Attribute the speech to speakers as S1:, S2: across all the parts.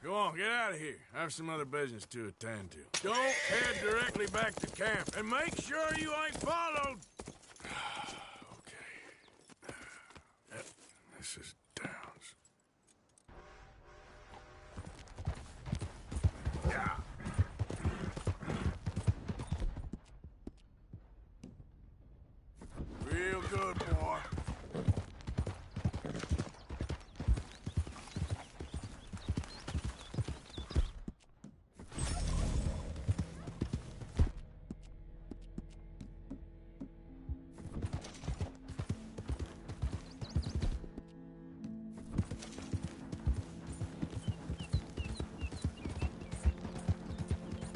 S1: Go on, get out of here. I have some other business to attend to. Don't head directly back to camp, and make sure you ain't followed. Okay. Yep, this is Downs. Yeah. Real good, boy.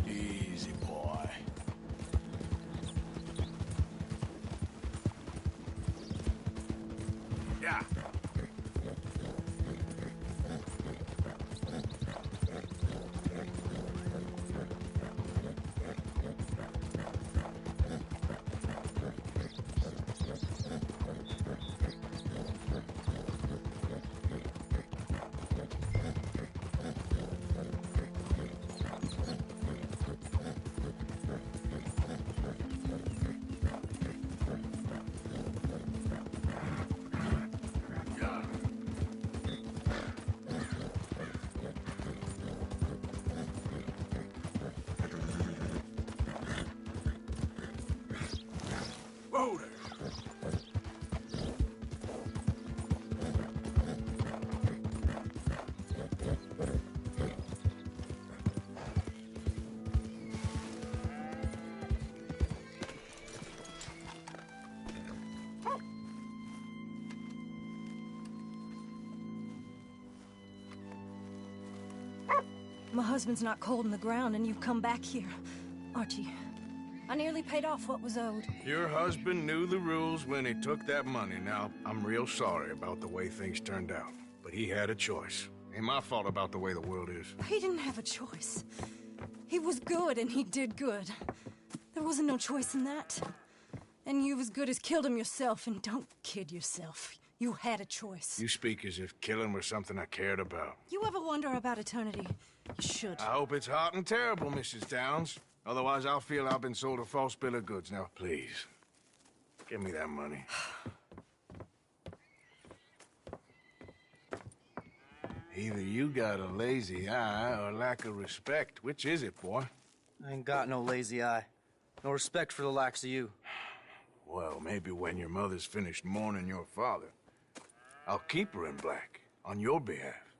S1: Easy, boy. Yeah. Yeah. Whoa there.
S2: My husband's not cold in the ground, and you've come back here. Archie, I nearly paid off what was owed.
S1: Your husband knew the rules when he took that money. Now, I'm real sorry about the way things turned out. But he had a choice. Ain't my fault about the way the world is.
S2: He didn't have a choice. He was good, and he did good. There wasn't no choice in that. And you've as good as killed him yourself, and don't kid yourself. You had a choice.
S1: You speak as if killing was something I cared about.
S2: You ever wonder about eternity? You should.
S1: I hope it's hot and terrible, Mrs. Downs. Otherwise, I'll feel I've been sold a false bill of goods. Now, please, give me that money. Either you got a lazy eye or lack of respect. Which is it, boy?
S3: I ain't got no lazy eye. No respect for the likes of you.
S1: Well, maybe when your mother's finished mourning your father, I'll keep her in black, on your behalf.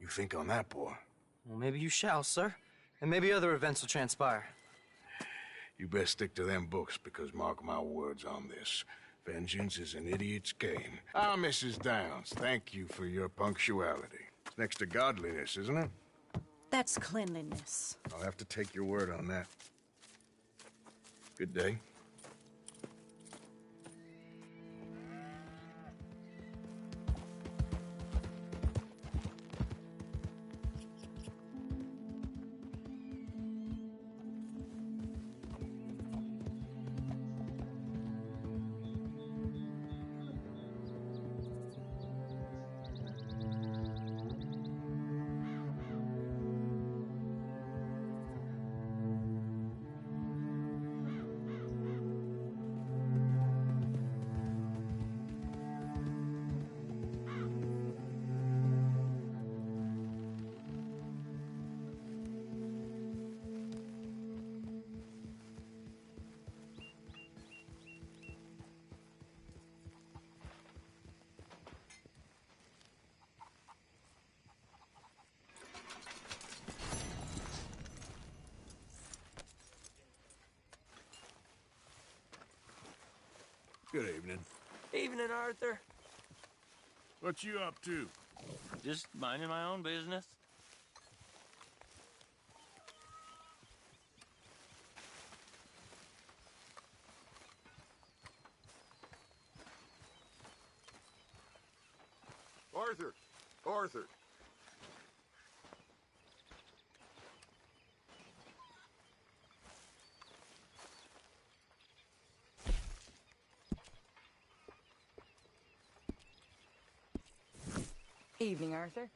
S1: You think on that, boy?
S3: Well, maybe you shall, sir. And maybe other events will transpire.
S1: You best stick to them books, because mark my words on this. Vengeance is an idiot's game. Ah, Mrs. Downs, thank you for your punctuality. It's next to godliness, isn't it?
S2: That's cleanliness.
S1: I'll have to take your word on that. Good day. Good evening.
S4: Evening, Arthur.
S1: What you up to?
S4: Just minding my own business.
S5: Arthur! Arthur!
S2: Evening, Arthur.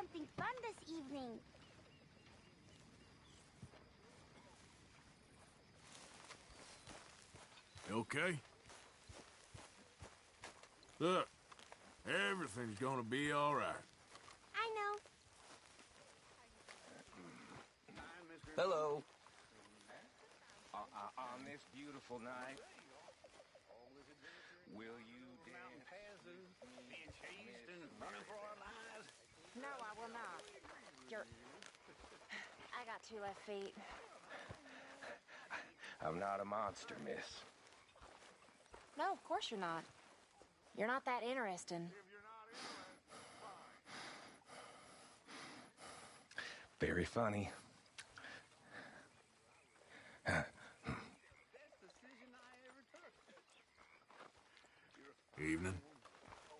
S6: something fun this evening.
S1: You okay? Look, everything's gonna be all right.
S6: I know.
S4: Hello.
S7: On this beautiful night, will you dance being chased and running for our lives?
S6: No, I will not. I got 2 left feet.
S7: I'm not a monster, miss.
S6: No, of course you're not. You're not that interesting.
S7: Very funny.
S1: Evening.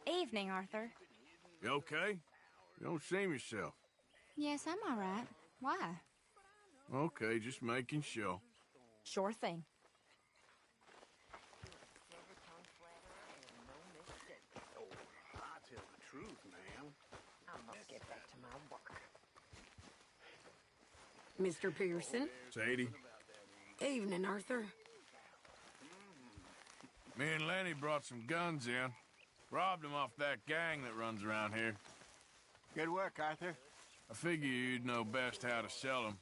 S6: Evening, Arthur.
S1: You okay? You don't seem yourself.
S6: Yes, I'm all right. Why?
S1: Okay, just making sure.
S6: Sure thing.
S5: I tell the truth, ma'am.
S8: I must get back to my work.
S9: Mr. Pearson?
S1: Sadie,
S9: Evening, Arthur.
S1: me and Lenny brought some guns in. Robbed them off that gang that runs around here.
S5: Good work, Arthur.
S1: I figure you'd know best how to sell them.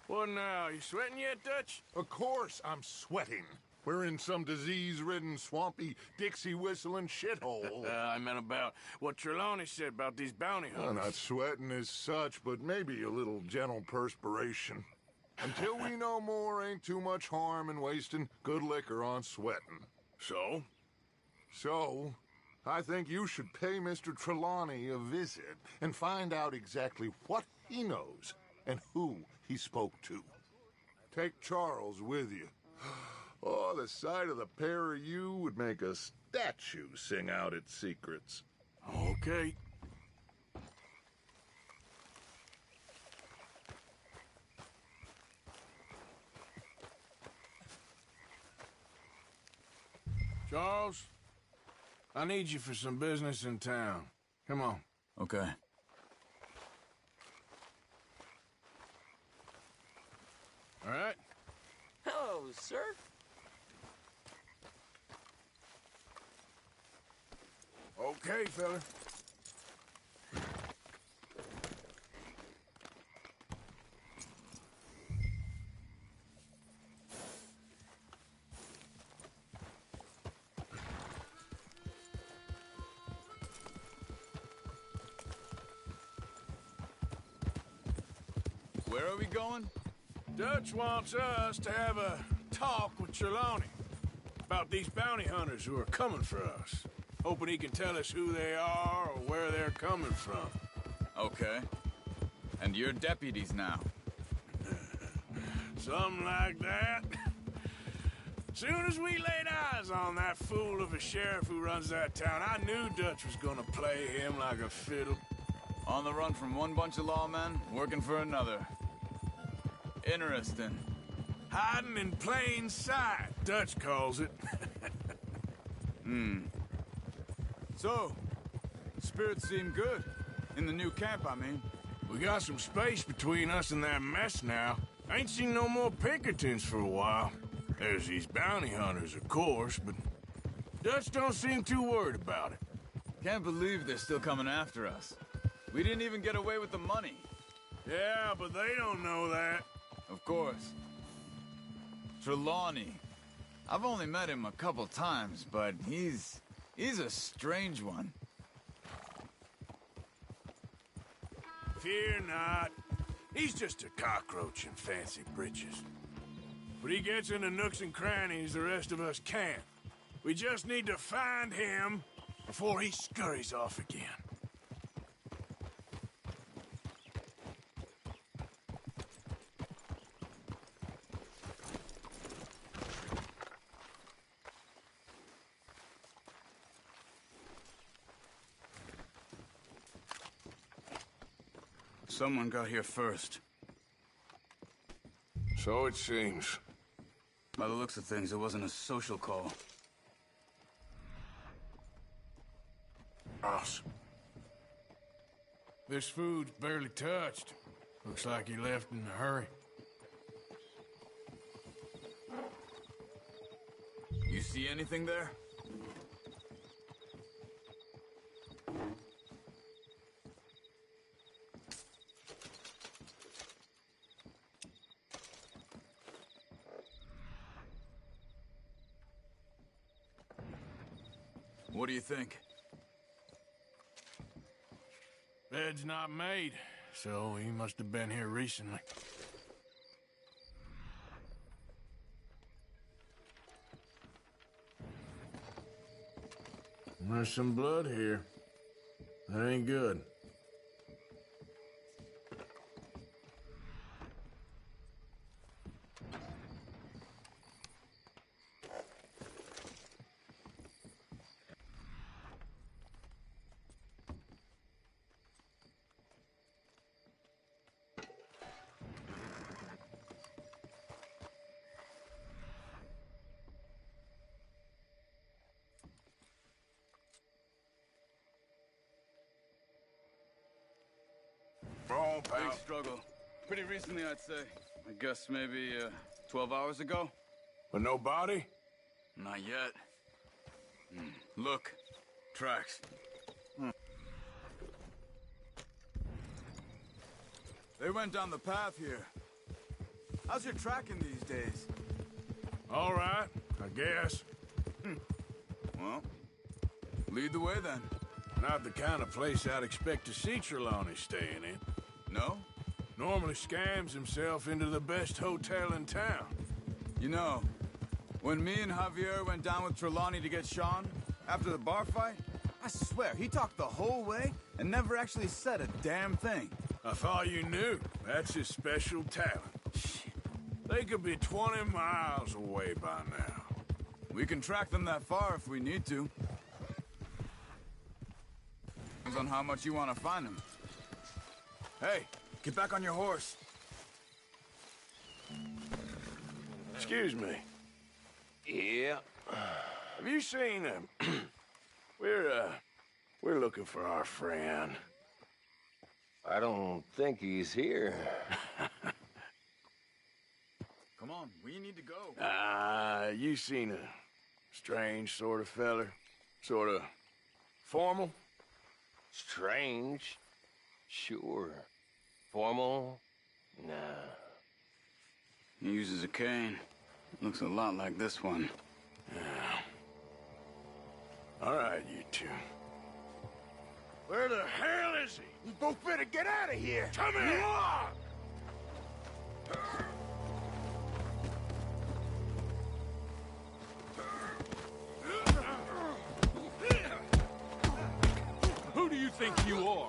S1: What now? You sweating yet, Dutch?
S5: Of course I'm sweating. We're in some disease-ridden, swampy, Dixie-whistling shithole.
S1: I meant about what Trelawney said about these bounty
S5: Well,
S1: hunters.
S5: not sweating as such, but maybe a little gentle perspiration. Until we know more, ain't too much harm in wasting good liquor on sweating.
S1: So?
S5: So, I think you should pay Mr. Trelawney a visit and find out exactly what he knows and who he spoke to. Take Charles with you. Oh, the sight of the pair of you would make a statue sing out its secrets.
S1: Okay. Charles, I need you for some business in town. Come on.
S10: Okay.
S1: All right?
S4: Hello, sir.
S1: Okay, fella.
S10: Where are we going?
S1: Dutch wants us to have a talk with Trelawney about these bounty hunters who are coming for us. Hoping he can tell us who they are or where they're coming from.
S10: Okay. And you're deputies now.
S1: Something like that. Soon as we laid eyes on that fool of a sheriff who runs that town, I knew Dutch was gonna play him like a fiddle.
S10: On the run from one bunch of lawmen, working for another. Interesting.
S1: Hiding in plain sight, Dutch calls it.
S10: So, spirits seem good. In the new camp, I mean.
S1: We got some space between us and that mess now. Ain't seen no more Pinkertons for a while. There's these bounty hunters, of course, but Dutch don't seem too worried about it.
S10: Can't believe they're still coming after us. We didn't even get away with the money.
S1: Yeah, but they don't know that.
S10: Of course. Trelawney. I've only met him a couple times, but he's a strange one.
S1: Fear not. He's just a cockroach in fancy breeches. But he gets into nooks and crannies the rest of us can't. We just need to find him before he scurries off again.
S10: Someone got here first.
S1: So it seems.
S10: By the looks of things, it wasn't a social call.
S1: Ross. This food's barely touched. Looks like he left in a hurry.
S10: You see anything there? What do you think?
S1: Bed's not made, so he must have been here recently. There's some blood here. That ain't good.
S10: Big struggle. Pretty recently, I'd say. I guess maybe 12 hours ago?
S1: But no body?
S10: Not yet. Look. Tracks. They went down the path here. How's your tracking these days?
S1: All right, I guess.
S10: Well, lead the way then.
S1: Not the kind of place I'd expect to see Trelawney staying in.
S10: No?
S1: Normally scams himself into the best hotel in town.
S10: You know, when me and Javier went down with Trelawney to get Sean, after the bar fight, I swear, he talked the whole way and never actually said a damn thing.
S1: I thought you knew. That's his special talent. They could be 20 miles away by now.
S10: We can track them that far if we need to. Depends on how much you want to find them. Hey, get back on your horse.
S1: Excuse me.
S4: Yeah.
S1: Have you seen him? We're looking for our friend.
S4: I don't think he's here.
S10: Come on, we need to go.
S1: You seen a strange sort of feller? Sort of formal?
S4: Strange? Sure. Formal? Nah.
S10: He uses a cane. Looks a lot like this one.
S1: Yeah. All right, you two. Where the hell is he? You both better get out of here! Come here!
S11: Who do you think you are?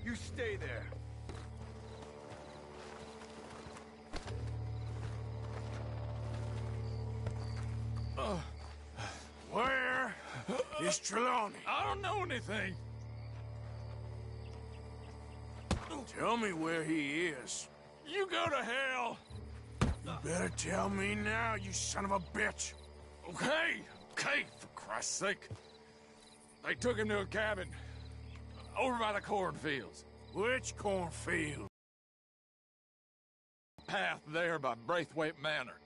S10: You stay there.
S1: Where is Trelawney?
S11: I don't know anything.
S1: Tell me where he is.
S11: You go to hell.
S1: You better tell me now, you son of a bitch.
S11: Okay, for Christ's sake. They took him to a cabin over by the cornfields.
S1: Which cornfield?
S11: Path there by Braithwaite Manor.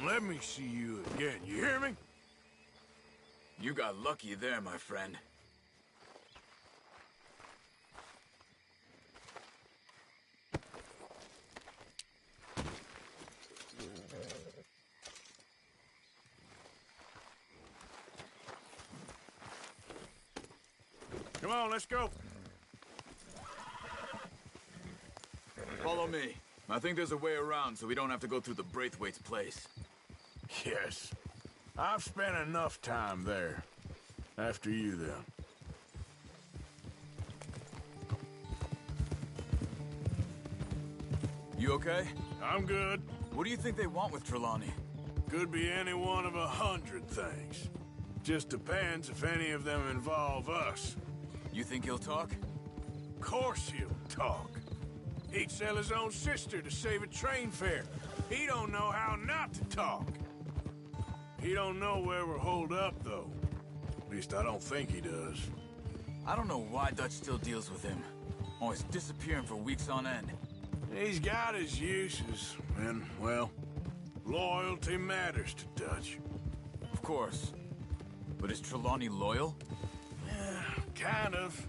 S1: Let me see you again, you hear me?
S10: You got lucky there, my friend.
S1: Come on, let's go.
S10: Follow me. I think there's a way around so we don't have to go through the Braithwaite's place.
S1: Yes. I've spent enough time there. After you, then.
S10: You okay?
S1: I'm good.
S10: What do you think they want with Trelawney?
S1: Could be any one of 100 things. Just depends if any of them involve us.
S10: You think he'll talk?
S1: course he'll talk. He'd sell his own sister to save a train fare. He don't know how not to talk. He don't know where we're holed up, though. At least I don't think he does.
S10: I don't know why Dutch still deals with him. Always disappearing for weeks on end.
S1: He's got his uses, and, well, loyalty matters to Dutch.
S10: Of course. But is Trelawney loyal?
S1: Kind of.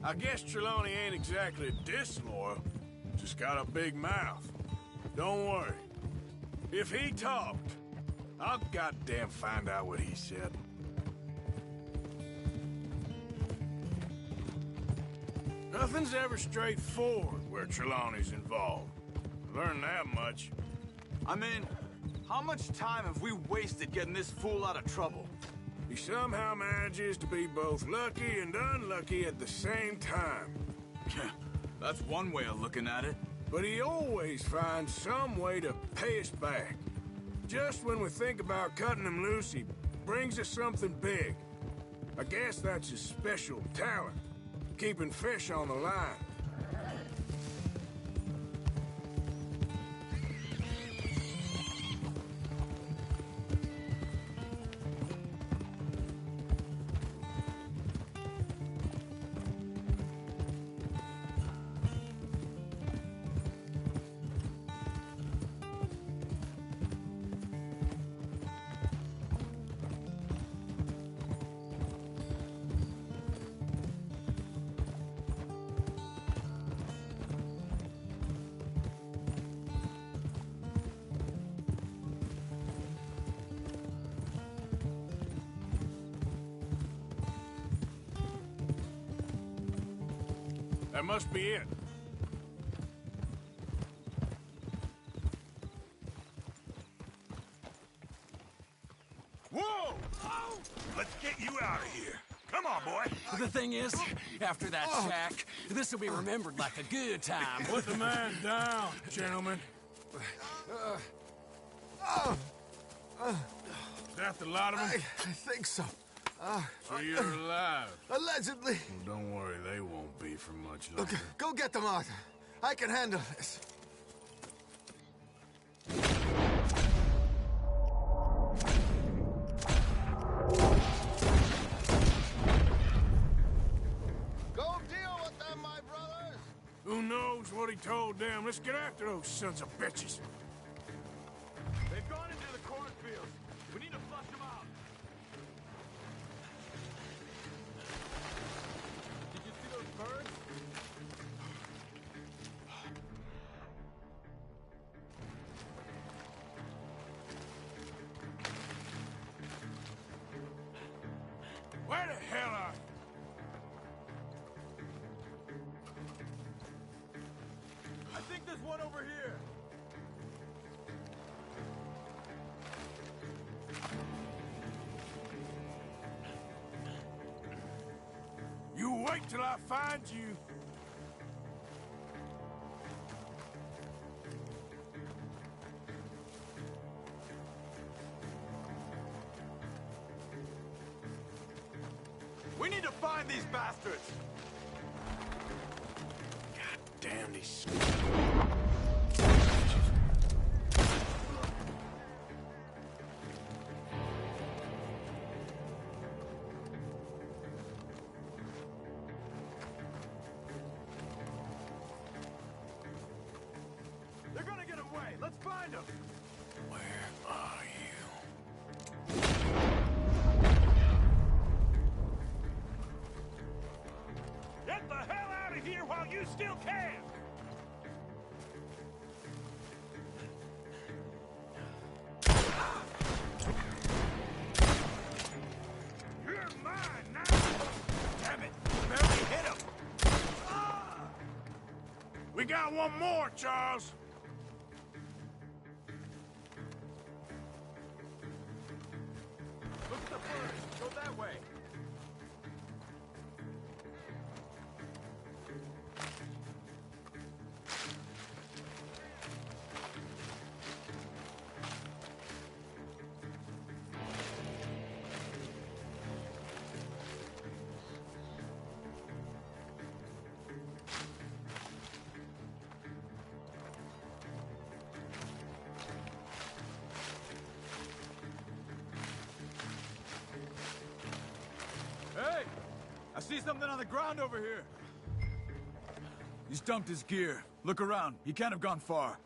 S1: I guess Trelawney ain't exactly disloyal. Just got a big mouth. Don't worry. If he talked, I'll goddamn find out what he said. Nothing's ever straightforward where Trelawney's involved. Learned that much.
S10: I mean, how much time have we wasted getting this fool out of trouble?
S1: He somehow manages to be both lucky and unlucky at the same time.
S10: That's one way of looking at it.
S1: But he always finds some way to pay us back. Just when we think about cutting him loose, he brings us something big. I guess that's his special talent, keeping fish on the line. That must be it.
S11: Whoa! Let's get you out of here. Come on, boy.
S7: The thing is, after that shack, this will be remembered like a good time.
S1: Put the man down, gentlemen. Is that the lot of them?
S5: I think so.
S1: So you're alive.
S5: Allegedly.
S1: Well, don't worry, they won't be for much longer.
S5: Okay, go get them, Arthur. I can handle this. Go deal with them, my brothers!
S1: Who knows what he told them? Let's get after those sons of bitches.
S10: They've gone into the cornfields. We need to flush them out. Did you see those birds?
S1: Where the hell are you?
S10: I think there's one over here.
S1: You wait till I find you.
S10: We need to find these bastards.
S1: God damn these.
S10: They're gonna get away. Let's find them.
S1: Where are you?
S11: Get the hell out of here while you still can! You're mine now!
S1: Damn it! Barely hit him! We got one more, Charles!
S10: Look at the birds. Go that way. I see something on the ground over here. He's dumped his gear. Look around. He can't have gone far.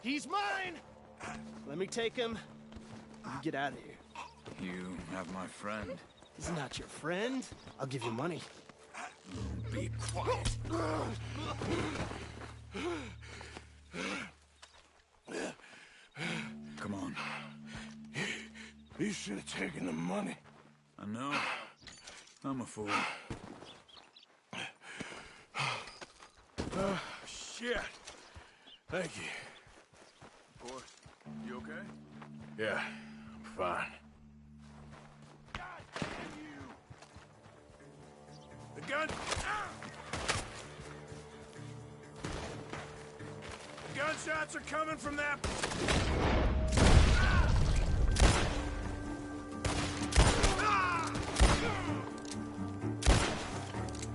S12: He's mine! Let me take him. You get out of here.
S10: You have my friend.
S12: He's not your friend. I'll give you money.
S10: Be quiet. Come on.
S1: You should have taken the money.
S10: I know. I'm a fool.
S1: Shit. Thank you.
S10: Of course. You okay?
S1: Yeah, I'm fine.
S10: God damn you!
S1: The gun... The gunshots are coming from that...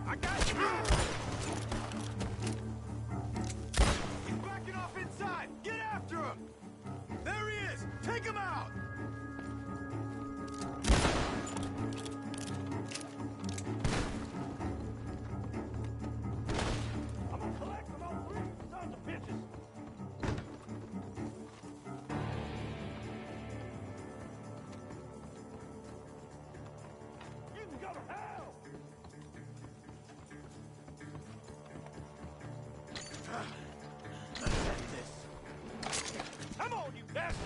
S10: I got you! He's backing off inside! Get after him! There he is! Take him out!
S7: I'm gonna collect them all three sons of bitches. You can go to hell. Come on, you bastard!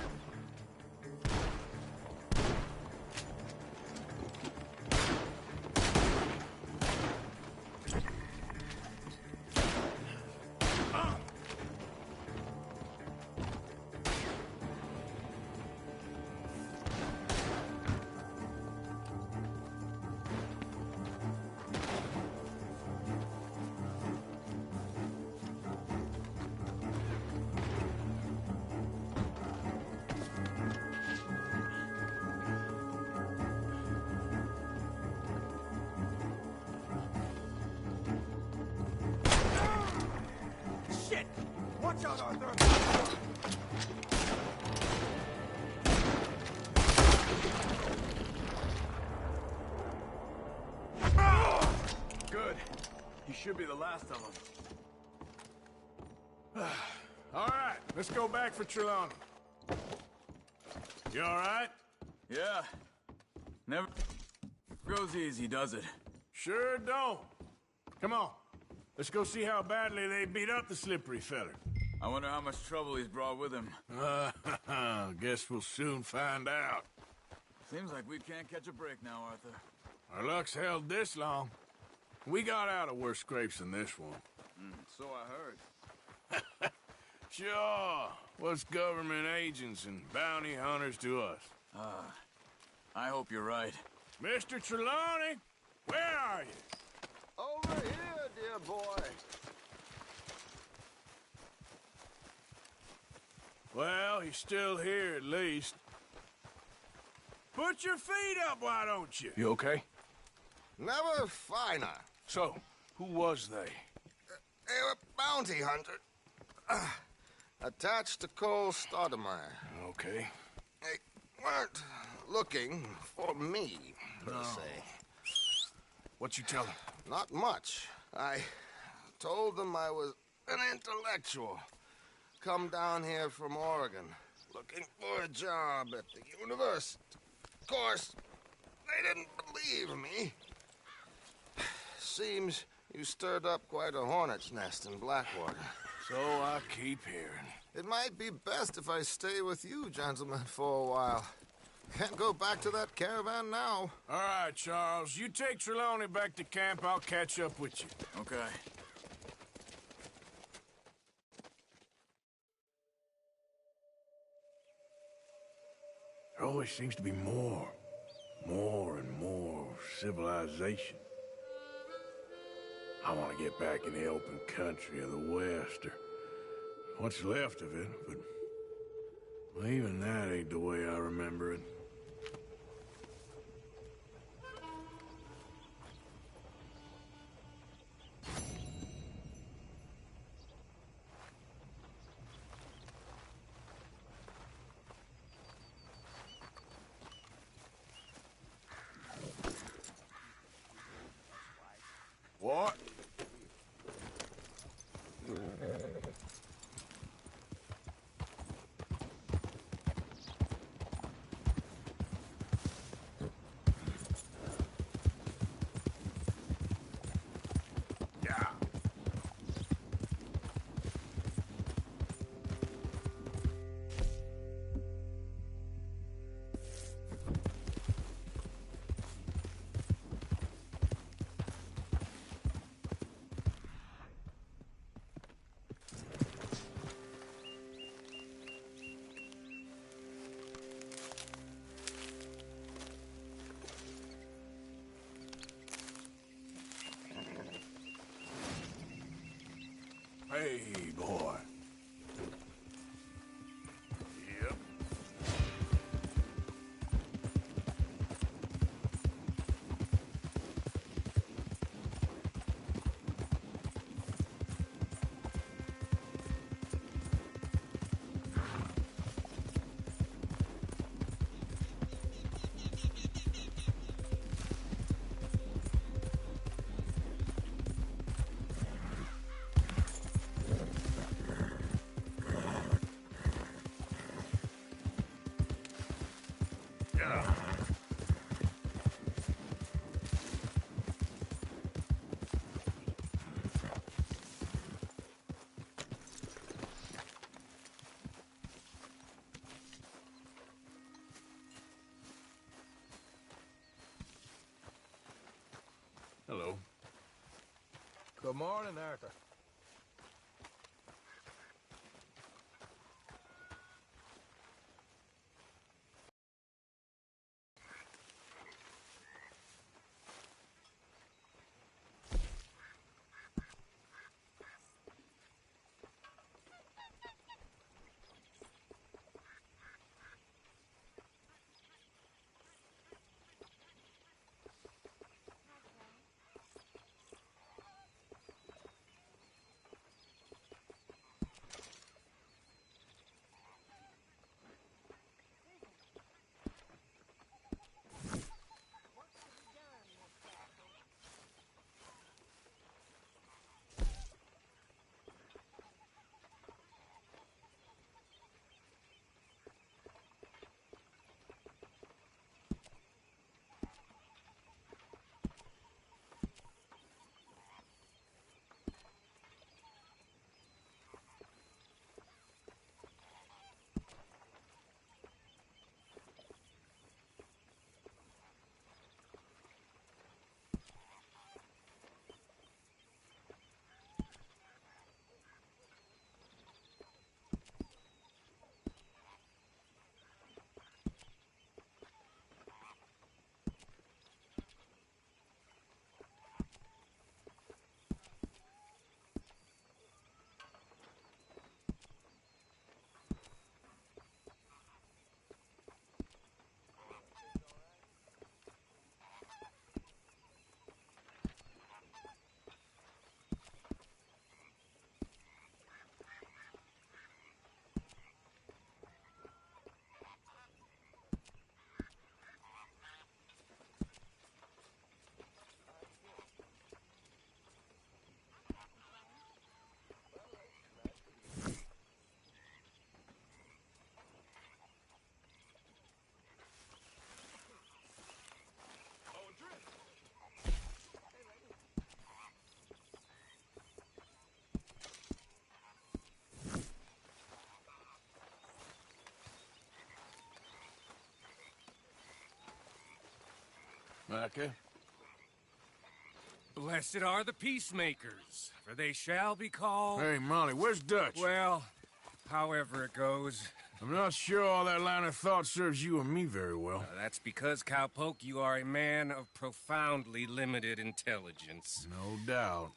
S10: Shit! Watch out, Arthur! Good. He should be the last of them.
S1: All right, let's go back for Trelawney. You all right?
S10: Yeah. Never goes easy, does it?
S1: Sure don't. Come on. Let's go see how badly they beat up the slippery feller.
S10: I wonder how much trouble he's brought with him.
S1: Guess we'll soon find out.
S10: Seems like we can't catch a break now, Arthur.
S1: Our luck's held this long. We got out of worse scrapes than this one.
S10: So I heard.
S1: Sure. What's government agents and bounty hunters to us?
S10: I hope you're right.
S1: Mr. Trelawney, where are you?
S4: Over here, dear boy.
S1: Well, he's still here at least. Put your feet up, why don't you? You okay?
S4: Never finer.
S1: So, who was they?
S4: They were bounty hunter. Attached to Cole Stoudemire.
S1: Okay.
S4: They weren't looking for me, per se.
S1: What you tell them?
S4: Not much. I told them I was an intellectual. Come down here from Oregon, looking for a job at the university. Of course, they didn't believe me. Seems you stirred up quite a hornet's nest in Blackwater.
S1: So I keep hearing.
S4: It might be best if I stay with you, gentlemen, for a while. Can't go back to that caravan now.
S1: All right, Charles. You take Trelawney back to camp. I'll catch up with you.
S10: Okay.
S1: There always seems to be more and more civilization. I want to get back in the open country of the West, or what's left of it, but well, even that ain't the way I remember it. Hey, boy. Yep. Hello.
S13: Good morning, Arthur.
S1: Micah?
S14: Blessed are the peacemakers, for they shall be called...
S1: Hey, Molly, where's Dutch?
S14: Well, however it goes.
S1: I'm not sure all that line of thought serves you and me very well.
S14: That's because, Cowpoke, you are a man of profoundly limited intelligence.
S1: No doubt.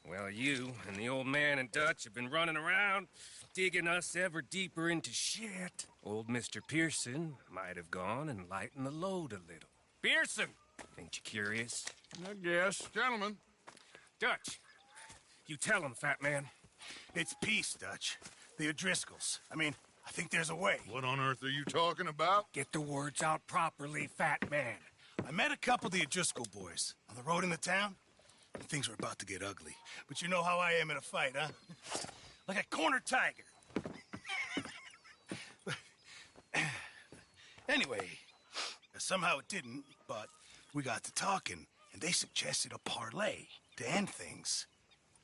S14: Well, you and the old man and Dutch have been running around, digging us ever deeper into shit. Old Mr. Pearson might have gone and lightened the load a little. Pearson! Ain't you curious?
S1: I guess. Gentlemen.
S14: Dutch, you tell him, fat man.
S15: It's peace, Dutch. The O'Driscolls. I think there's a way.
S5: What on earth are you talking about?
S14: Get the words out properly, fat man.
S15: I met a couple of the O'Driscoll boys on the road into town, and things were about to get ugly. But you know how I am in a fight, huh? Like a cornered tiger. Anyway, somehow it didn't, but we got to talking, and they suggested a parlay to end things.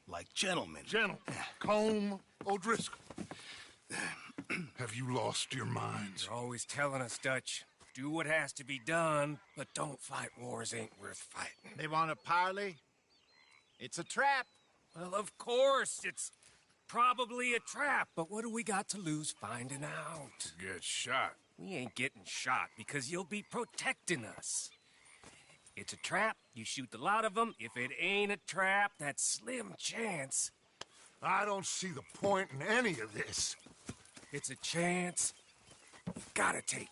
S15: Like gentlemen.
S5: Gentlemen. Colm O'Driscoll. Have you lost your minds?
S14: You're always telling us, Dutch. Do what has to be done, but don't fight wars ain't worth fighting.
S13: They want a parley? It's a trap.
S14: Well, of course, it's probably a trap, but what do we got to lose finding out?
S1: Get shot.
S14: We ain't getting shot because you'll be protecting us. It's a trap, you shoot the lot of them. If it ain't a trap, that slim chance,
S5: I don't see the point in any of this.
S14: It's a chance you gotta take.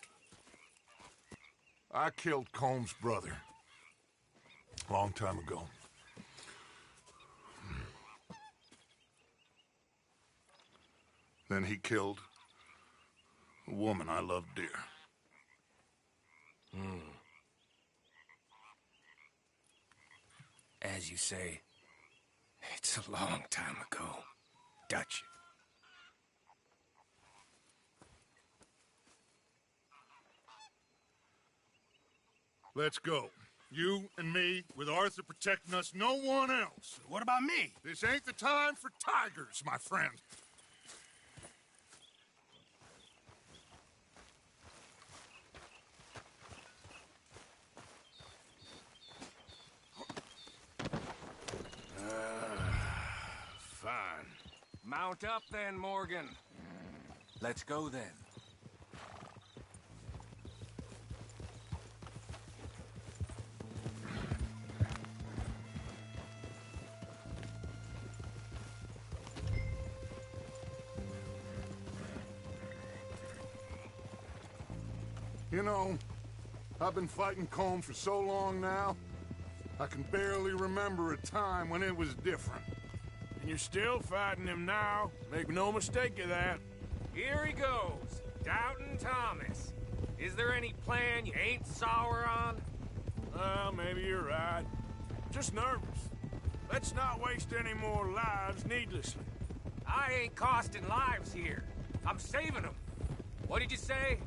S5: I killed Combs' brother. A long time ago. Then he killed a woman I loved dear.
S14: As you say, it's a long time ago, Dutch.
S5: Let's go. You and me, with Arthur protecting us, no one else.
S15: What about me?
S5: This ain't the time for tigers, my friend.
S14: Fine. Mount up then, Morgan. Let's go then.
S5: You know, I've been fighting Combs for so long now, I can barely remember a time when it was different.
S11: And you're still fighting him now. Make no mistake of that.
S14: Here he goes, Doubting Thomas. Is there any plan you ain't sour on?
S11: Well, maybe you're right. Just nervous. Let's not waste any more lives needlessly.
S14: I ain't costing lives here. I'm saving them. What did you say?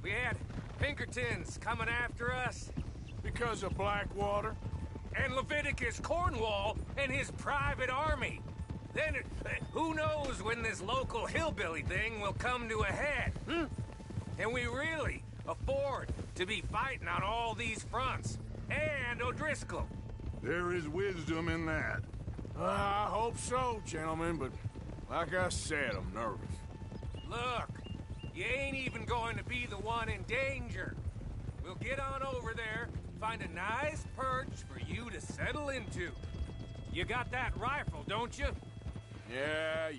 S14: We had Pinkertons coming after us?
S11: Because of Blackwater?
S14: And Leviticus Cornwall and his private army. Then, who knows when this local hillbilly thing will come to a head, Can we really afford to be fighting on all these fronts? And O'Driscoll.
S5: There is wisdom in that.
S11: I hope so, gentlemen, but like I said, I'm nervous.
S14: Look, you ain't even going to be the one in danger. We'll get on over there, find a nice perch for you to settle into. You got that rifle, don't you?
S11: Yeah.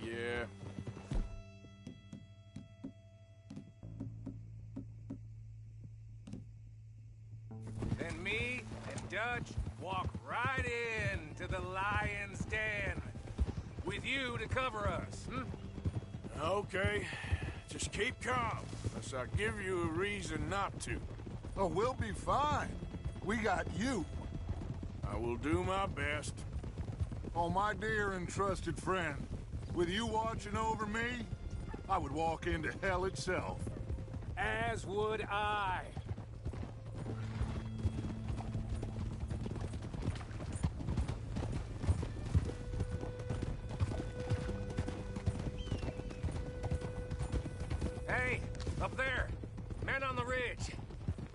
S14: Then me and Dutch walk right into the lion's den. With you to cover us,
S11: Okay. Just keep calm, unless I give you a reason not to.
S5: Oh, we'll be fine. We got you.
S11: I will do my best.
S5: Oh, my dear and trusted friend, with you watching over me, I would walk into hell itself.
S14: As would I. Hey, up there. Men on the ridge.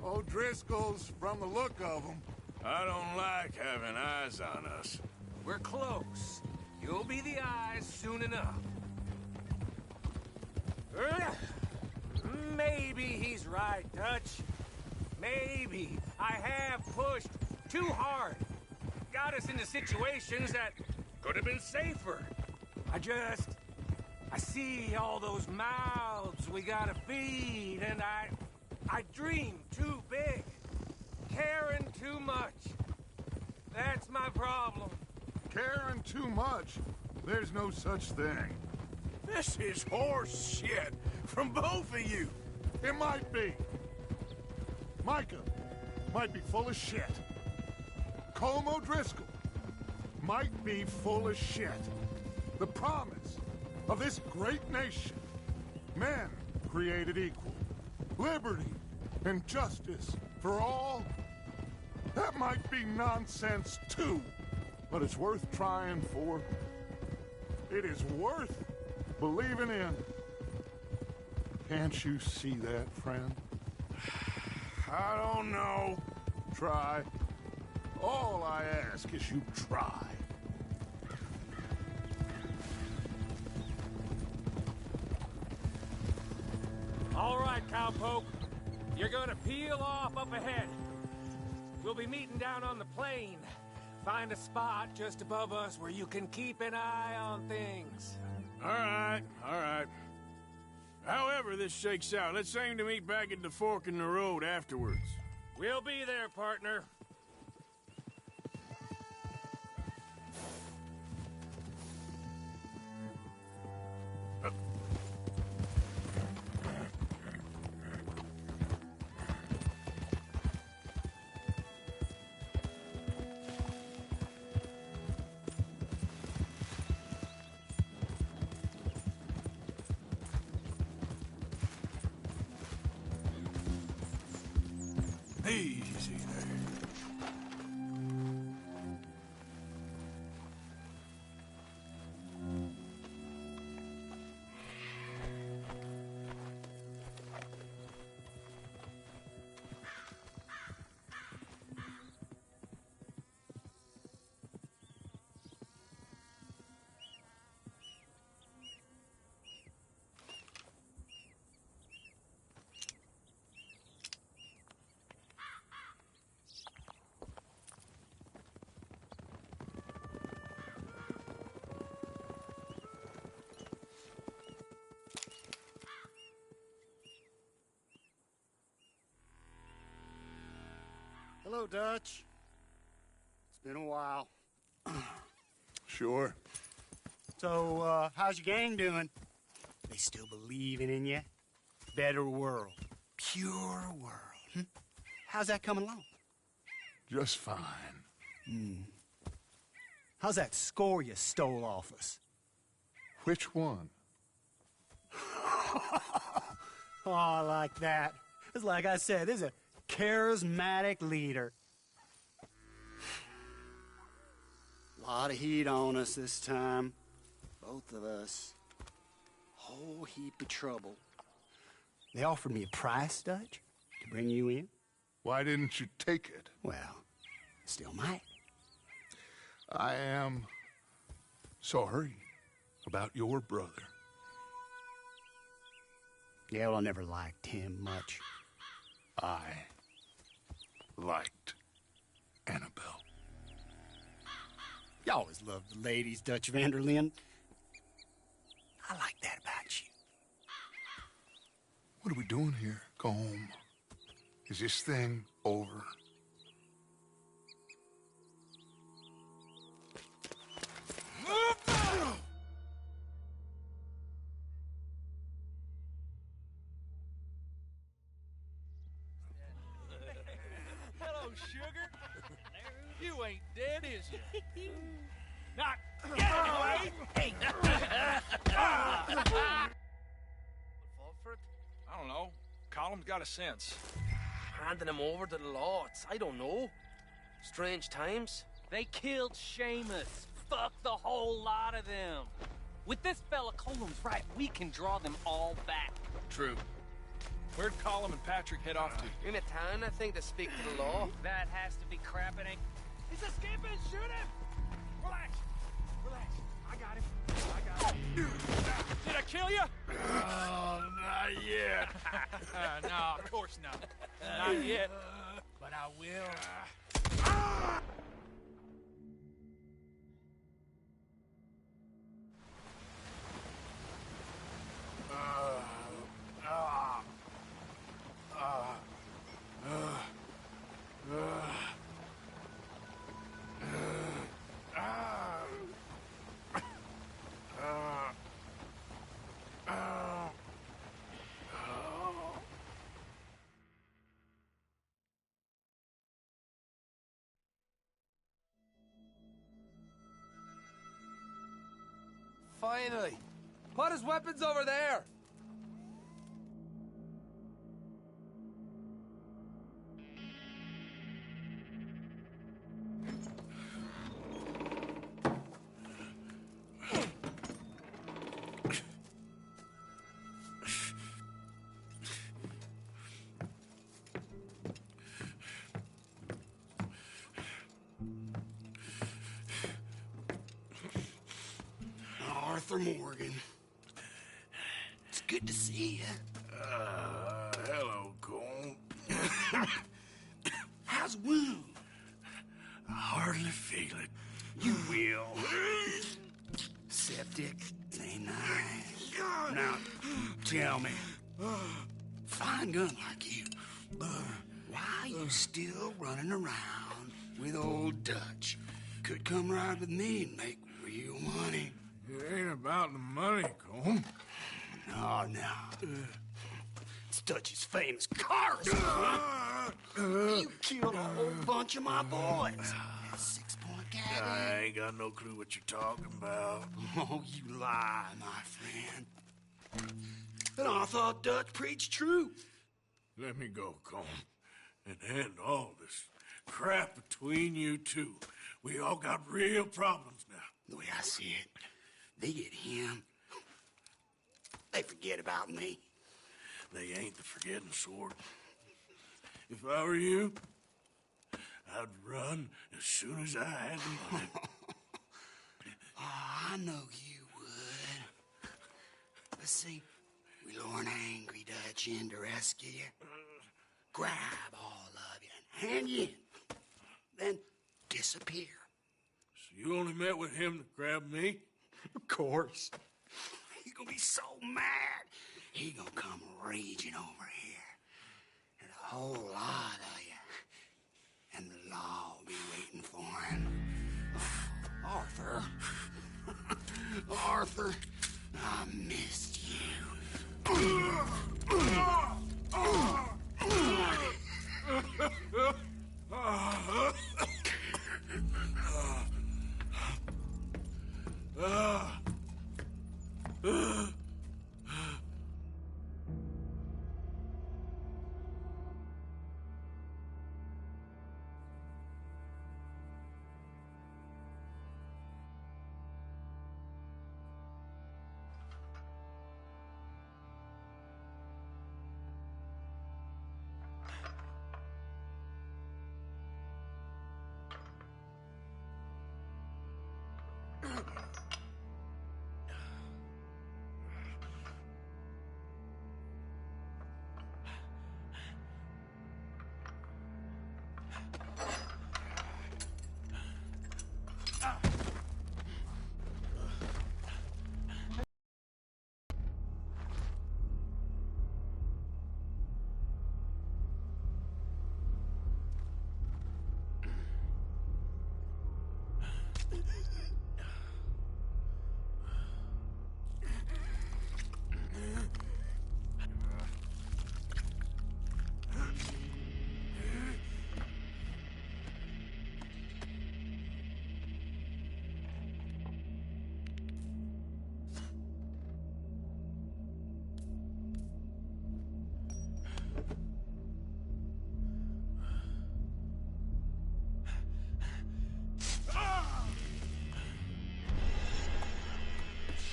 S5: O'Driscoll's, from the look of them.
S11: I don't like having eyes on us.
S14: We're close. You'll be the eyes soon enough. Maybe he's right, Dutch. Maybe I have pushed too hard. Got us into situations that could have been safer. I see all those mouths we gotta feed, and I dream too big. Caring too much. That's my problem.
S5: Caring too much? There's no such thing.
S11: This is horse shit from both of you.
S5: It might be. Micah might be full of shit. Colm O'Driscoll might be full of shit. The promise of this great nation. Men created equal. Liberty and justice for all. That might be nonsense too. But it's worth trying for. It is worth believing in. Can't you see that, friend?
S11: I don't know.
S5: Try. All I ask is you try.
S14: All right, cowpoke. You're gonna peel off up ahead. We'll be meeting down on the plain.
S7: Find a spot just above us where you can keep an eye on things.
S1: All right, all right. However this shakes out, let's aim to meet back at the fork in the road afterwards.
S7: We'll be there, partner.
S1: Easy there.
S16: Hello, Dutch. It's been a while.
S5: Sure.
S16: So, how's your gang doing? They still believing in you? Better world. Pure world. How's that coming along?
S5: Just fine.
S16: How's that score you stole off us?
S5: Which one?
S16: Oh, I like that. It's like I said, there's a charismatic leader. Lot of heat on us this time. Both of us. Whole heap of trouble. They offered me a price, Dutch, to bring you in.
S5: Why didn't you take it?
S16: Well, still might.
S5: I am sorry about your brother.
S16: Yeah, well, I never liked him much.
S5: I liked Annabelle.
S16: You always loved the ladies, Dutch van der Linde. I like that about you.
S5: What are we doing here? Go home. Is this thing over?
S7: Hello, sugar. You ain't dead, is you? Not yet, anyway. Hey.
S11: Fall for it? I don't know. Colum's got a sense.
S14: Handing him over to the lords. I don't know. Strange times.
S17: They killed Seamus. Fuck the whole lot of them. With this fella Colum's right, we can draw them all back.
S11: True. Where'd Colum and Patrick head off to?
S14: In a town, I think, to speak to the law.
S17: That has to be crappening.
S7: He's escaping! Shoot him! Relax. Relax. I got him. I got him. Did I kill you?
S1: Oh, not yet.
S7: No, of course not. Not yet. But I will.
S13: Finally. Put his weapons over there.
S16: Arthur Morgan. It's good to see you.
S1: Hello, Cole.
S16: How's the wound?
S1: I hardly feel
S16: Tell me, fine gun like you, why you still running around with old Dutch? Could come right with me and make real money.
S1: It ain't about the money, Colm.
S16: No. It's Dutch's famous cars. You killed a whole bunch of my boys. That 6-point cabin.
S1: I ain't got no clue what you're talking about.
S16: Oh, you lie, my friend. And I thought Dutch preached truth.
S1: Let me go, Colm, and end all this crap between you two. We all got real problems now.
S16: The way I see it, they get him. They forget about me.
S1: They ain't the forgetting sort. If I were you, I'd run as soon as I had the money.
S16: I know you would. But see, we lure an angry Dutch in to rescue you. Grab all of you and hand you in. Then disappear.
S1: So you only met with him to grab me?
S16: Of course. He gonna be so mad. He gonna come raging over here. And a whole lot of you. And the law will be waiting for him. Arthur. Arthur, I missed you.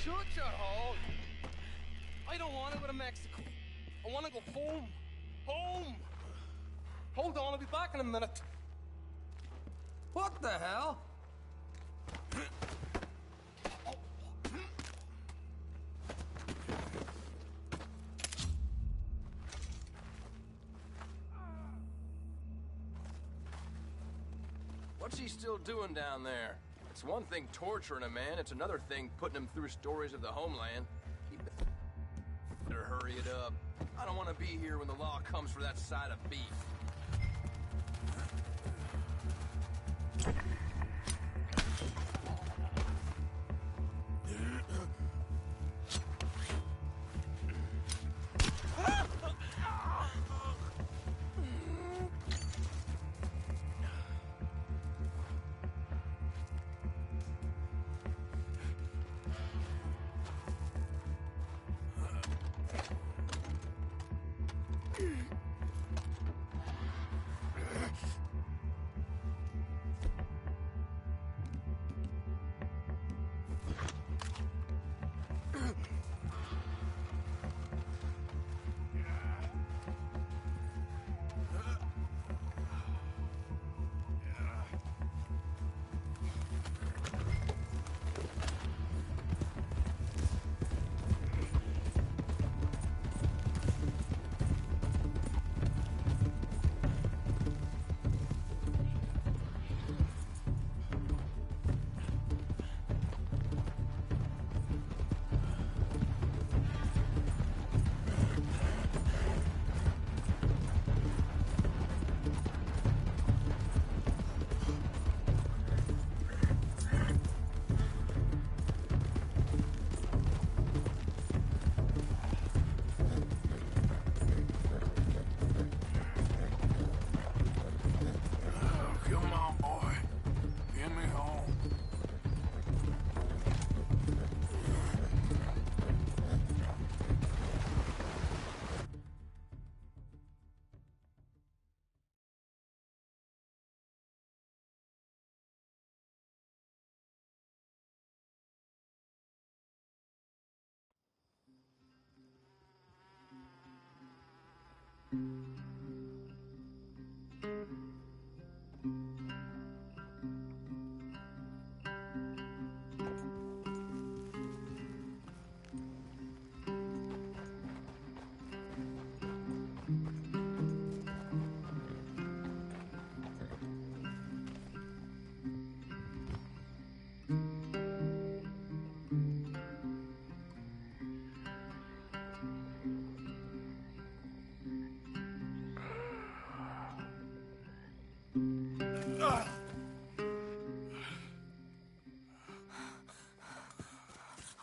S17: Shut your hole. I don't want to go to Mexico. I want to go home. Home! Hold on, I'll be back in a minute.
S13: What the hell?
S7: What's he still doing down there? It's one thing torturing a man, it's another thing putting him through stories of the homeland. He better hurry it up. I don't want to be here when the law comes for that side of beef.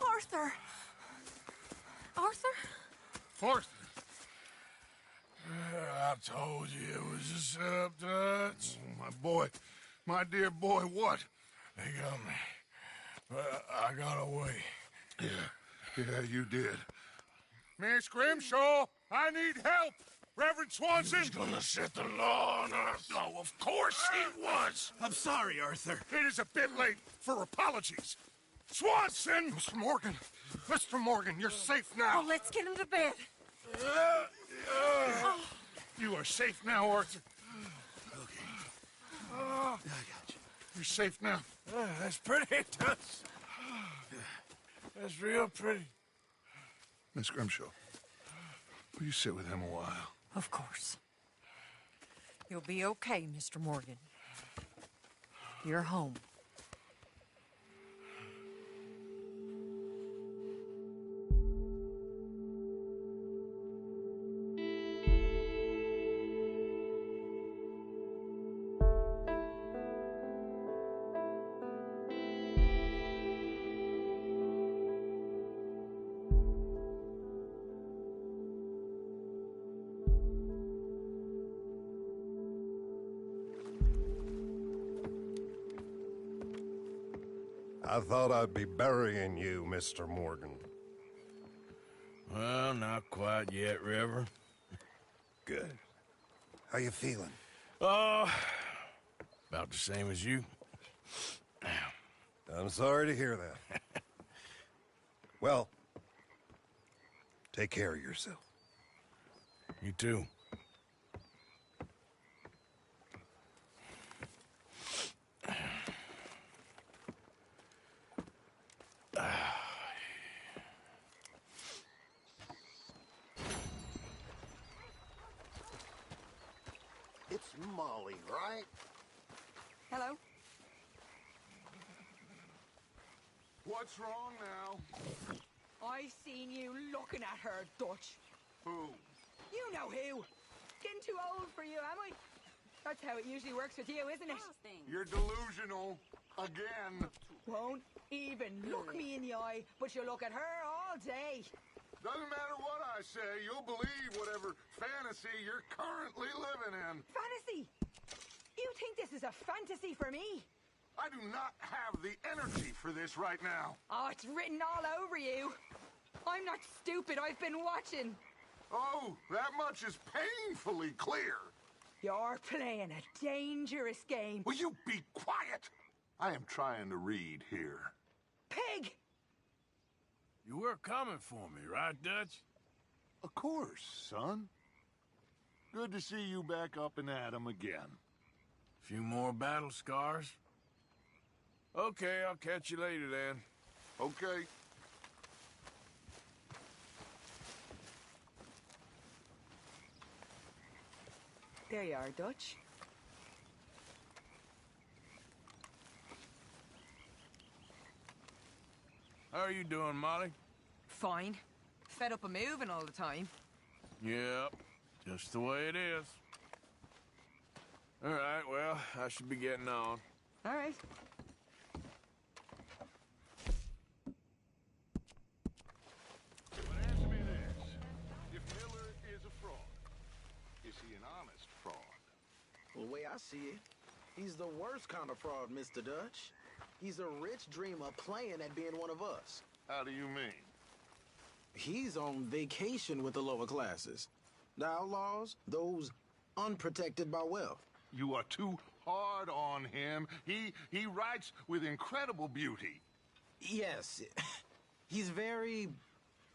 S9: Arthur! Arthur?
S11: Arthur! I told you it was a setup, Dutch. Oh, my boy, my dear boy, what? They got me. But I got away. Yeah, you did. Miss Grimshaw, I need help! Reverend Swanson! He's gonna set the law on us. Oh, of course he was!
S15: I'm sorry, Arthur.
S11: It is a bit late for apologies. Swanson! Mr. Morgan, you're safe now.
S9: Oh, let's get him to bed.
S11: You are safe now, Arthur.
S15: Okay. I got you.
S11: You're safe now. That's pretty, Toots. That's real pretty. Miss Grimshaw, will you sit with him a while?
S9: Of course. You'll be okay, Mr. Morgan. You're home.
S18: I thought I'd be burying you, Mr. Morgan.
S1: Well, not quite yet, River.
S18: Good. How you feeling?
S1: Oh, about the same as you.
S18: I'm sorry to hear that. Well, take care of yourself.
S1: You too.
S4: It's Molly, right?
S9: Hello?
S11: What's wrong now?
S8: I seen you looking at her, Dutch.
S11: Who?
S8: You know who. Getting too old for you, am I? That's how it usually works with you, isn't it?
S11: You're delusional. Again.
S8: Won't even look me in the eye, but you look at her all day.
S11: Doesn't matter what I say, you'll believe whatever fantasy you're currently living in.
S8: Fantasy? You think this is a fantasy for me?
S11: I do not have the energy for this right now.
S8: Oh, it's written all over you. I'm not stupid, I've been watching.
S11: Oh, that much is painfully clear.
S8: You're playing a dangerous game.
S11: Will you be quiet? I am trying to read here.
S8: Pig!
S1: You were coming for me, right, Dutch?
S11: Of course, son. Good to see you back up and at 'em again.
S1: Few more battle scars? Okay, I'll catch you later then.
S11: Okay.
S8: There you are, Dutch.
S1: How are you doing, Molly?
S8: Fine. Fed up of moving all the time.
S1: Yep, just the way it is. All right, well, I should be getting on.
S8: All right.
S11: But answer me this. If Miller is a fraud, is he an honest fraud?
S19: Well, the way I see it, he's the worst kind of fraud, Mr. Dutch. He's a rich dreamer playing at being one of us.
S11: How do you mean?
S19: He's on vacation with the lower classes. The outlaws, those unprotected by wealth.
S11: You are too hard on him. He writes with incredible beauty.
S19: Yes, he's very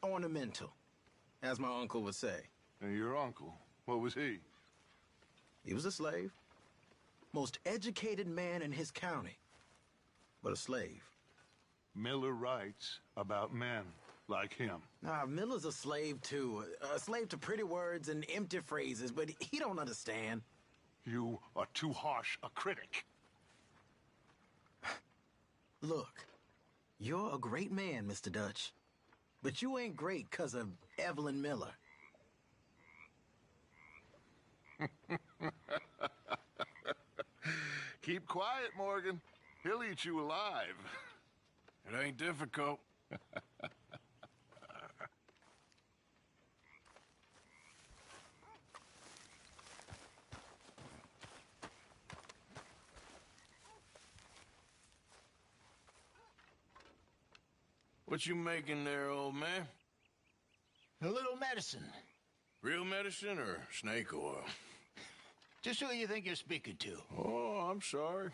S19: ornamental, as my uncle would say.
S11: And your uncle
S5: What was he?
S19: He was a slave. Most educated man in his county, but a slave.
S5: Miller writes about men like him.
S19: Nah, Miller's a slave too. A slave to pretty words and empty phrases, but he don't understand.
S5: You are too harsh a critic.
S19: Look, you're a great man, Mr. Dutch. But you ain't great 'cause of Evelyn Miller.
S5: Keep quiet, Morgan. He'll eat you alive.
S1: It ain't difficult. What you making there, old man?
S20: A little medicine.
S1: Real medicine or snake oil?
S20: Just who you think you're speaking to?
S1: Oh, I'm sorry.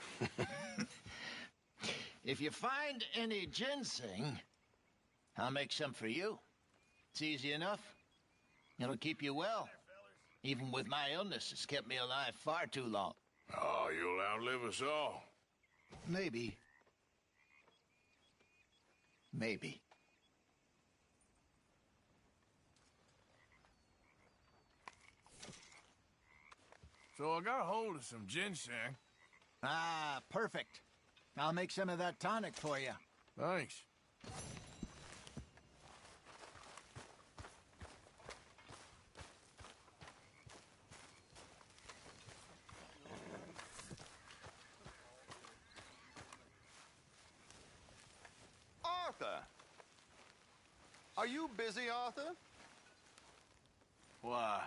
S20: If you find any ginseng, I'll make some for you. It's easy enough. It'll keep you well. Even with my illness, it's kept me alive far too long.
S1: Oh, you'll outlive us all.
S20: Maybe. Maybe.
S1: So I got a hold of some ginseng.
S20: Ah, perfect. I'll make some of that tonic for you.
S1: Thanks.
S21: Arthur! Are you busy, Arthur?
S1: Why?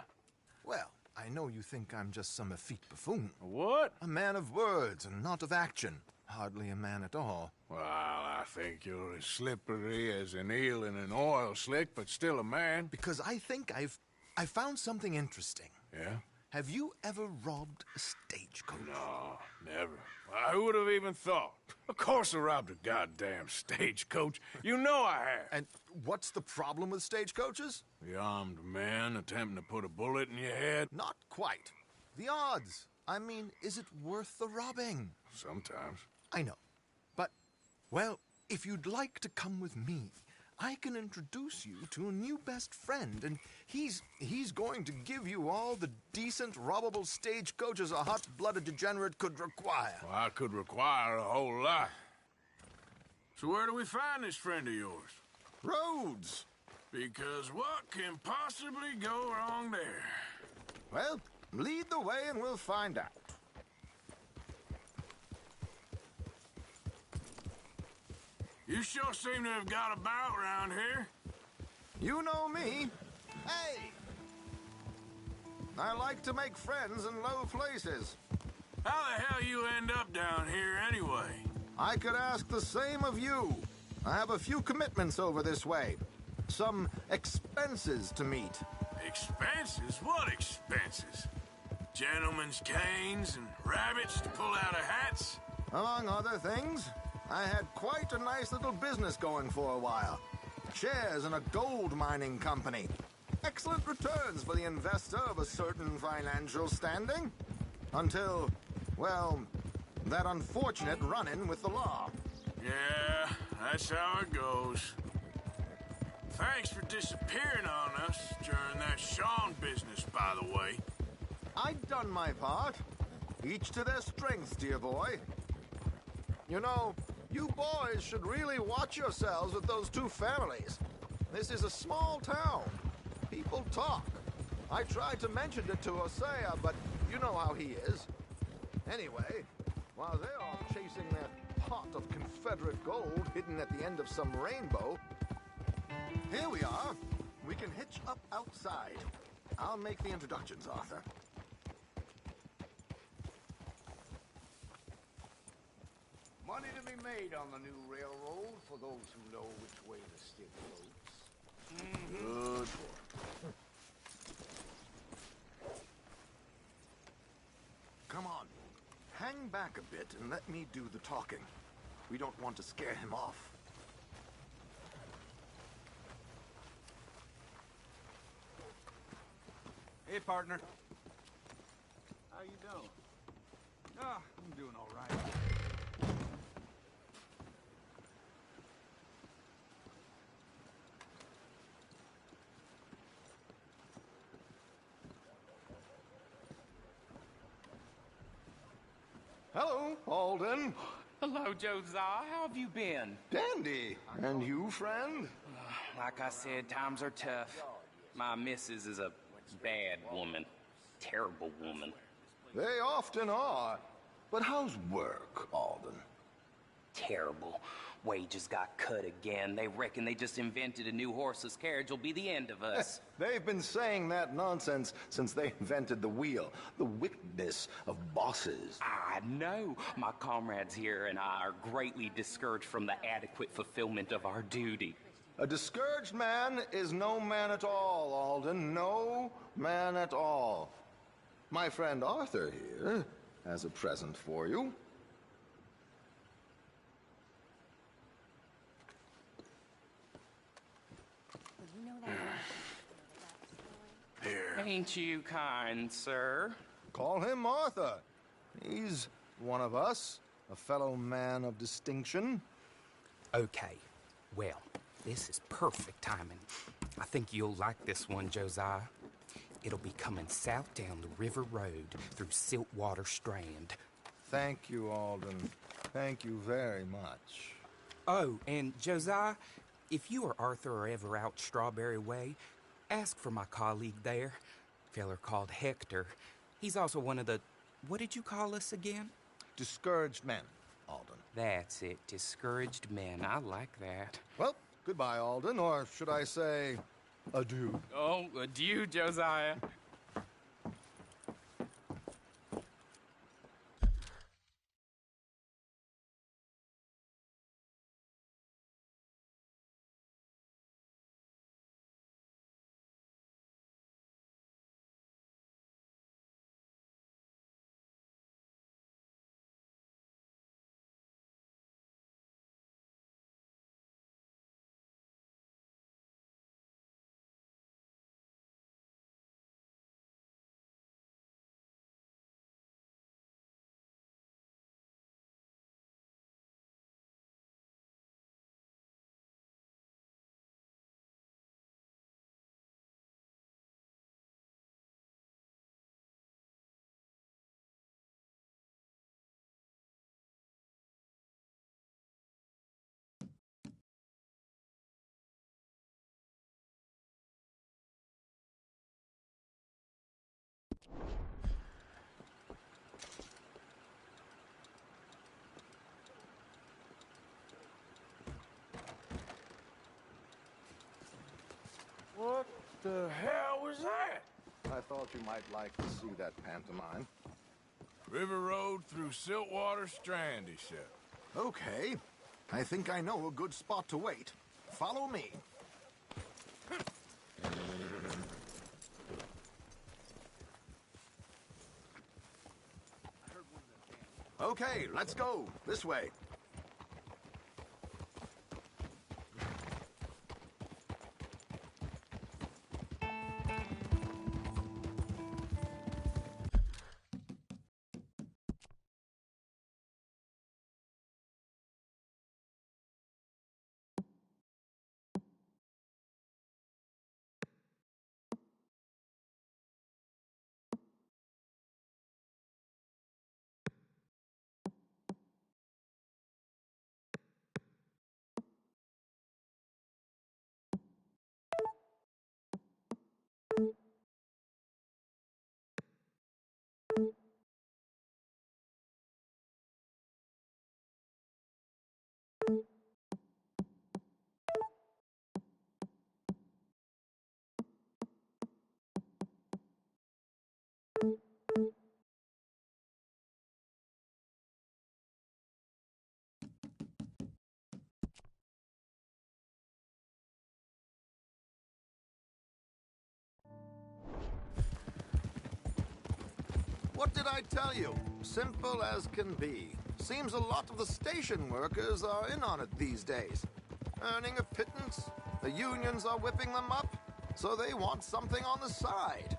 S22: Well, I know you think I'm just some effete buffoon.
S1: What?
S22: A man of words and not of action. Hardly a man at all.
S1: Well, I think you're as slippery as an eel in an oil slick, but still a man.
S22: Because I think I found something interesting.
S1: Yeah?
S22: Have you ever robbed a stagecoach?
S1: No, never. I would have even thought. Of course I robbed a goddamn stagecoach. You know I have.
S22: And what's the problem with stagecoaches?
S1: The armed man attempting to put a bullet in your head?
S22: Not quite. The odds. I mean, is it worth the robbing?
S1: Sometimes.
S22: I know. But, well, if you'd like to come with me, I can introduce you to a new best friend, and he's going to give you all the decent, robbable stagecoaches a hot-blooded degenerate could require.
S1: Well, I could require a whole lot. So where do we find this friend of yours?
S22: Rhodes.
S1: Because what can possibly go wrong there?
S22: Well, lead the way and we'll find out.
S1: You sure seem to have got about around here.
S22: You know me. Hey! I like to make friends in low places.
S1: How the hell you end up down here anyway?
S22: I could ask the same of you. I have a few commitments over this way. Some expenses to meet.
S1: Expenses? What expenses? Gentlemen's canes and rabbits to pull out of hats?
S22: Among other things, I had quite a nice little business going for a while. Shares in a gold mining company. Excellent returns for the investor of a certain financial standing. Until, well, that unfortunate run-in with the law.
S1: Yeah, that's how it goes. Thanks for disappearing on us during that Sean business, by the way.
S22: I'd done my part. Each to their strengths, dear boy. You know, you boys should really watch yourselves with those two families. This is a small town. People talk. I tried to mention it to Hosea, but you know how he is. Anyway, while they're off chasing their pot of Confederate gold hidden at the end of some rainbow, here we are. We can hitch up outside. I'll make the introductions, Arthur.
S21: Money to be made on the new railroad for those who know which way the stick floats.
S1: Good.
S22: Come on. Hang back a bit and let me do the talking. We don't want to scare him off.
S10: Hey, partner. How you doing? Ah, I'm doing all right.
S22: Hello, Alden.
S2: Hello, Josiah. How have you been?
S22: Dandy. And you, friend?
S2: Like I said, times are tough. My missus is a bad woman. Terrible woman.
S22: They often are. But how's work, Alden?
S2: Terrible. Wages got cut again. They reckon they just invented a new horseless carriage will be the end of us.
S22: They've been saying that nonsense since they invented the wheel. The wickedness of bosses.
S2: I know. My comrades here and I are greatly discouraged from the adequate fulfillment of our duty.
S22: A discouraged man is no man at all, Alden. No man at all. My friend Arthur here has a present for you.
S2: Ain't you kind, sir?
S22: Call him Arthur. He's one of us, a fellow man of distinction.
S2: Okay. Well, this is perfect timing. I think you'll like this one, Josiah. It'll be coming south down the river road through Siltwater Strand.
S22: Thank you, Alden. Thank you very much.
S2: Oh, and Josiah, if you or Arthur are ever out Strawberry Way, ask for my colleague there, feller called Hector. He's also one of the... What did you call us again?
S22: Discouraged men, Alden.
S2: That's it. Discouraged men. I like that.
S22: Well, goodbye, Alden, or should I say, adieu.
S2: Oh, adieu, Josiah.
S21: What the hell was that?
S22: I thought you might like to see that pantomime.
S11: River Road through Siltwater Strand, he said.
S22: Okay. I think I know a good spot to wait. Follow me. Okay, let's go. This way. What did I tell you? Simple as can be. Seems a lot of the station workers are in on it these days. Earning a pittance, the unions are whipping them up, so they want something on the side.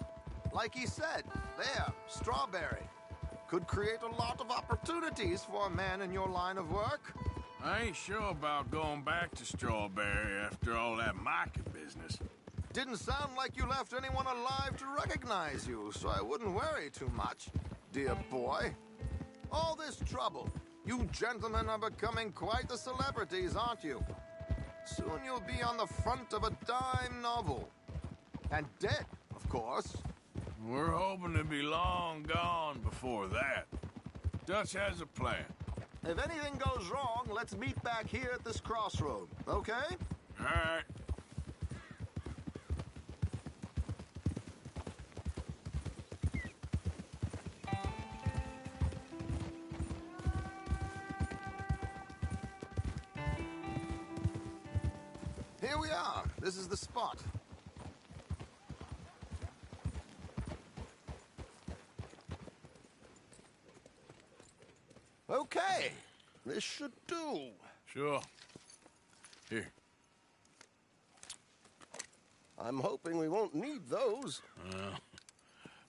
S22: Like he said, there, Strawberry. Could create a lot of opportunities for a man in your line of work.
S11: I ain't sure about going back to Strawberry after all that Micah business.
S22: Didn't sound like you left anyone alive to recognize you, so I wouldn't worry too much, dear boy. All this trouble. You gentlemen are becoming quite the celebrities, aren't you? Soon you'll be on the front of a dime novel. And dead, of course.
S11: We're hoping to be long gone before that. Dutch has a plan.
S22: If anything goes wrong, let's meet back here at this crossroad, okay?
S11: All right.
S22: Here we are. This is the spot. Okay. This should do.
S11: Sure. Here.
S22: I'm hoping we won't need those.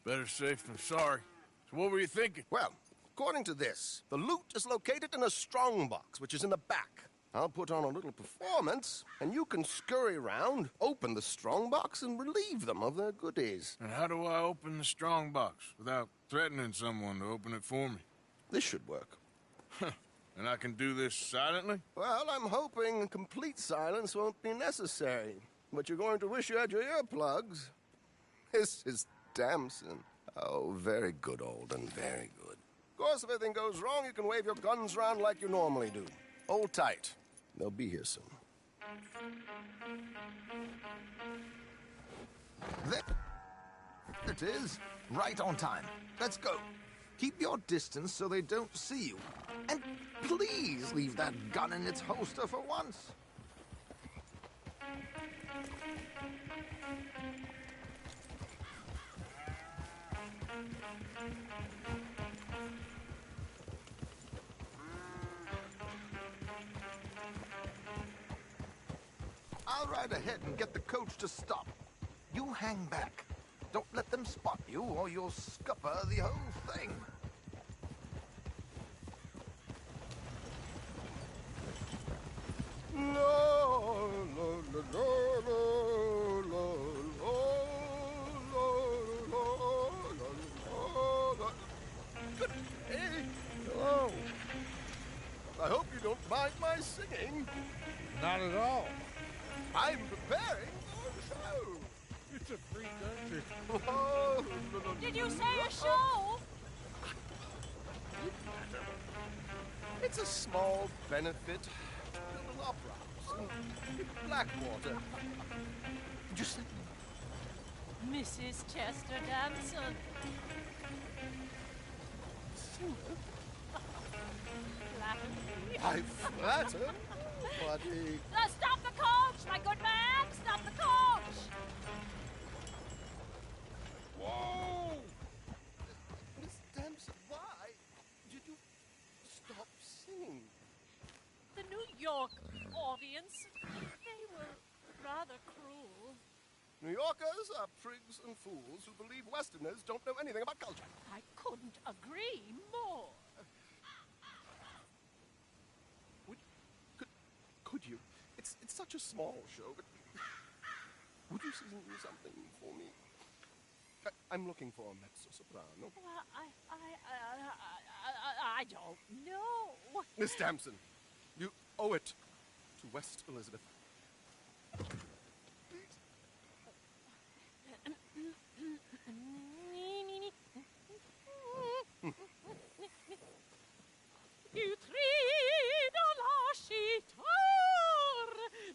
S11: Better safe than sorry. So what were you thinking?
S22: Well, according to this, the loot is located in a strongbox, which is in the back. I'll put on a little performance, and you can scurry around, open the strongbox, and relieve them of their goodies.
S11: And how do I open the strongbox without threatening someone to open it for me?
S22: This should work.
S11: And I can do this silently?
S22: Well, I'm hoping complete silence won't be necessary. But you're going to wish you had your earplugs. This is Damson. Oh, very good, Alden, very good. Of course, if anything goes wrong, you can wave your guns around like you normally do. Hold tight. They'll be here soon. There it is. Right on time. Let's go. Keep your distance so they don't see you. And please leave that gun in its holster for once. I'll ride ahead and get the coach to stop. You hang back. Don't let them spot you, or you'll scupper the whole thing. Hey, hello. I hope you don't mind my singing.
S11: Not at all.
S22: I'm preparing for a show.
S11: It's a free country.
S22: Oh,
S9: Did you say a show?
S22: It's a small benefit. Little opera house in Blackwater. Did you say?
S9: Mrs. Chester Damson.
S22: I flatter, but
S9: Stop the coach, my good man! Stop the coach!
S22: Whoa! Miss Damson, why did you stop singing?
S9: The New York audience, they were rather cruel.
S22: New Yorkers are prigs and fools who believe Westerners don't know anything about culture.
S9: I couldn't agree more.
S22: Could you? It's such a small show, but would you sing something for me? I'm looking for a mezzo-soprano.
S9: Well, I don't know.
S22: Miss Damson, you owe it to West Elizabeth.
S9: You trido lascitor,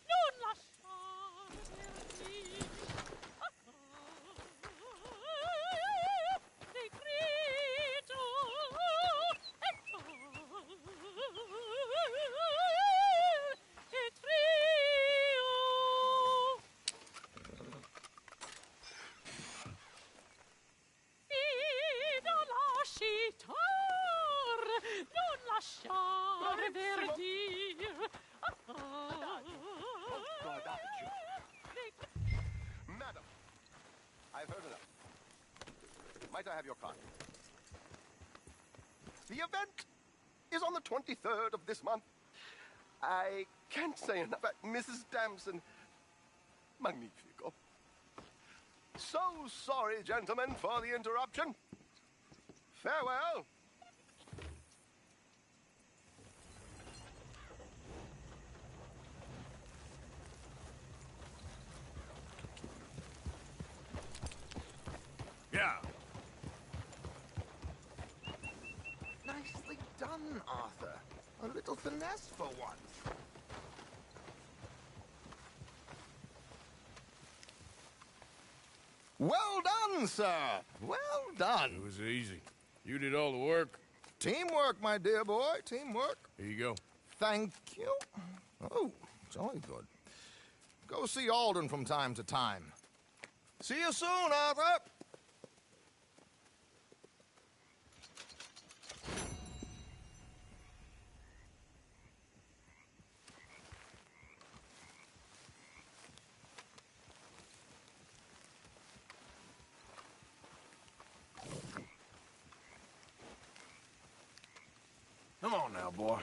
S9: non lasciarmi. Ti grido e trio.
S3: Might I have your card? The event is on the 23rd of this month. I can't say enough about Mrs. Damson. Magnifico. So sorry, gentlemen, for the interruption. Farewell.
S11: Yeah.
S3: Nicely done, Arthur. A little finesse for once. Well done, sir. Well done.
S11: It was easy. You did all the work.
S3: Teamwork, my dear boy. Teamwork.
S11: Here you go.
S3: Thank you. Oh, jolly good. Go see Alden from time to time. See you soon, Arthur.
S11: Come on now, boy.